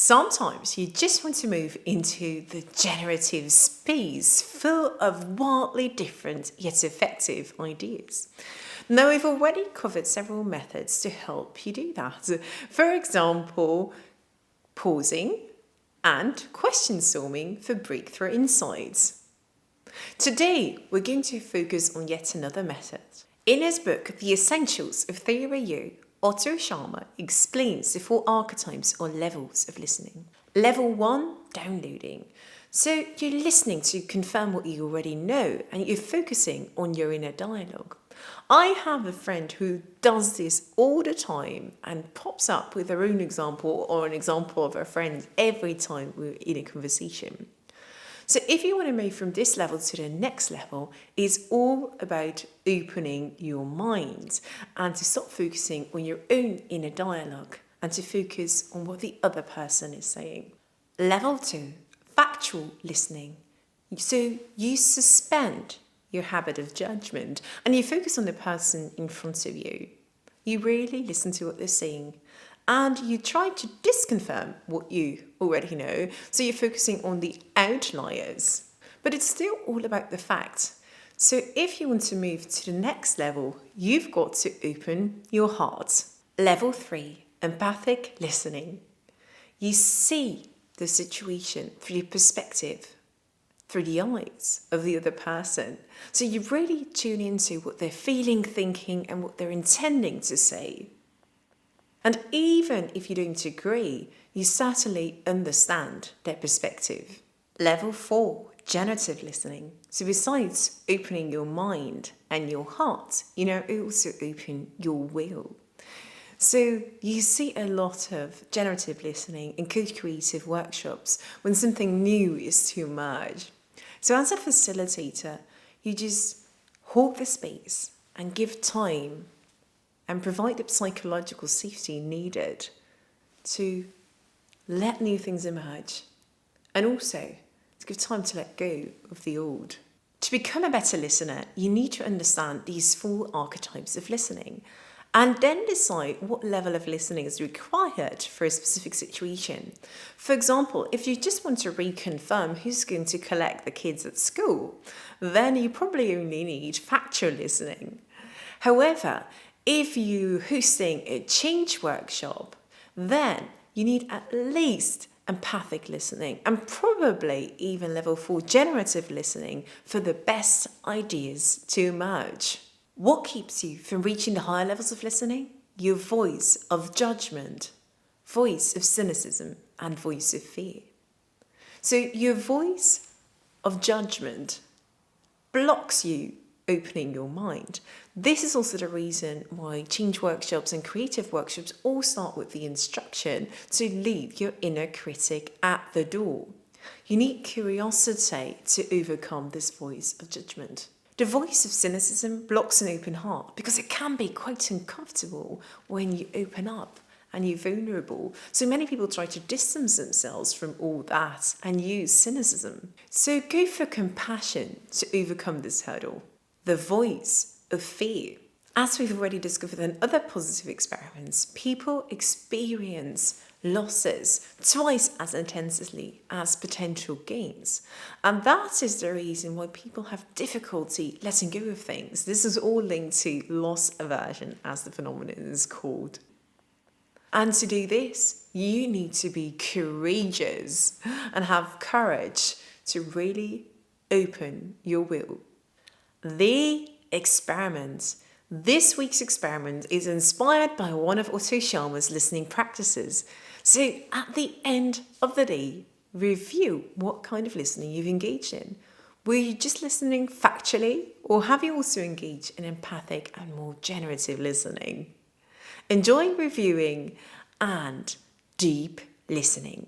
Sometimes you just want to move into the generative space full of wildly different yet effective ideas. Now, we've already covered several methods to help you do that. For example, pausing and question storming for breakthrough insights. Today, we're going to focus on yet another method. In his book, The Essentials of Theory U, Otto Scharmer explains the 4 archetypes or levels of listening. Level 1, downloading. So you're listening to confirm what you already know and you're focusing on your inner dialogue. I have a friend who does this all the time and pops up with her own example or an example of her friend every time we're in a conversation. So if you want to move from this level to the next level, it's all about opening your mind and to stop focusing on your own inner dialogue and to focus on what the other person is saying. Level 2, factual listening. So you suspend your habit of judgment and you focus on the person in front of you. You really listen to what they're saying. And you try to disconfirm what you already know, so you're focusing on the outliers. But it's still all about the facts. So if you want to move to the next level, you've got to open your heart. Level 3, empathic listening. You see the situation through the perspective, through the eyes of the other person. So you really tune into what they're feeling, thinking, and what they're intending to say. And even if you don't agree, you certainly understand their perspective. Level 4, generative listening. So besides opening your mind and your heart, you also open your will. So you see a lot of generative listening in co-creative workshops when something new is to emerge. So as a facilitator, you just hold the space and give time and provide the psychological safety needed to let new things emerge and also to give time to let go of the old. To become a better listener, you need to understand these 4 archetypes of listening and then decide what level of listening is required for a specific situation. For example, if you just want to reconfirm who's going to collect the kids at school, then you probably only need factual listening. However, if you're hosting a change workshop, then you need at least empathic listening and probably even level 4 generative listening for the best ideas to emerge. What keeps you from reaching the higher levels of listening? Your voice of judgment, voice of cynicism, and voice of fear. So your voice of judgment blocks you opening your mind. This is also the reason why change workshops and creative workshops all start with the instruction to leave your inner critic at the door. You need curiosity to overcome this voice of judgment. The voice of cynicism blocks an open heart because it can be quite uncomfortable when you open up and you're vulnerable. So many people try to distance themselves from all that and use cynicism. So go for compassion to overcome this hurdle. The voice of fear. As we've already discovered in other positive experiments, people experience losses twice as intensely as potential gains. And that is the reason why people have difficulty letting go of things. This is all linked to loss aversion, as the phenomenon is called. And to do this, you need to be courageous and have courage to really open your will. The experiment. This week's experiment is inspired by one of Otto Scharmer's listening practices. So at the end of the day, review what kind of listening you've engaged in. Were you just listening factually, or have you also engaged in empathic and more generative listening? Enjoy reviewing and deep listening.